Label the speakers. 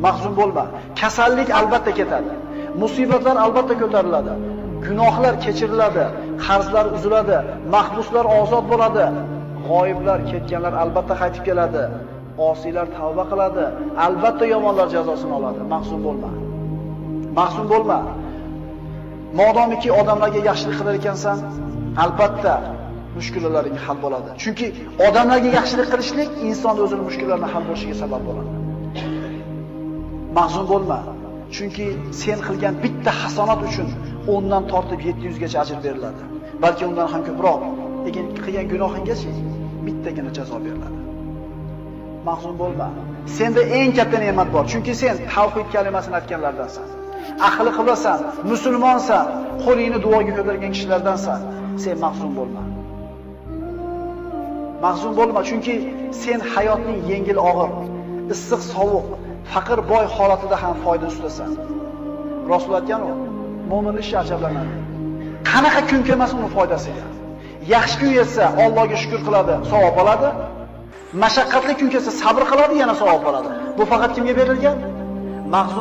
Speaker 1: Mahzun bo'lma. Kasallik albatta ketadi. Musibatlar albatta ko'tariladi. Gunohlar kechiriladi, qarzlar uziladi, mahbuslar ozod bo'ladi. G'oyiblar, ketganlar albatta qaytib keladi. Osiylar tavba qiladi, albatta yomonlar jazosini oladi. Mahzun bo'lma. Mahzun bo'lma. Modomiki odamlarga yaxshilik qilar ekansan, albatta mushkullalaring hal bo'ladi. Chunki odamlarga yaxshilik qilishlik inson o'zining mushkullarini hal bo'lishiga sabab bo'ladi. Mahzun bo'lma. Chunki sen qilgan bitta hasanat uchun 10 dan tortib 700 gacha ajr beriladi. Balki undan ham ko'proq. Lekin qilgan gunohinggacha bittagina jazo beriladi. Mahzun bo'lma. Senda eng katta ne'mat bor. Chunki sen tavhid kalimasini aytganlardansan. Ahli qiblasan, musulmonsan, qo'lingni duoga ko'targan kishilardansan. Sen mahzun bo'lma. Mahzun bo'lma, chunki sen hayotning yengil og'ir, issiq sovuq, faqir boy holatida ham foyda ustdasan. Rasul aytgan-ku, mo'minning ishi ajablanadi. Qanaqa kun kelmasin uni foydasiga. Yaxshi kun yetsa Allohga shukr qiladi, savob oladi. Mashaqqatli kun kelsa sabr qiladi, yana savob oladi. Bu faqat kimga berilgan? Mahzun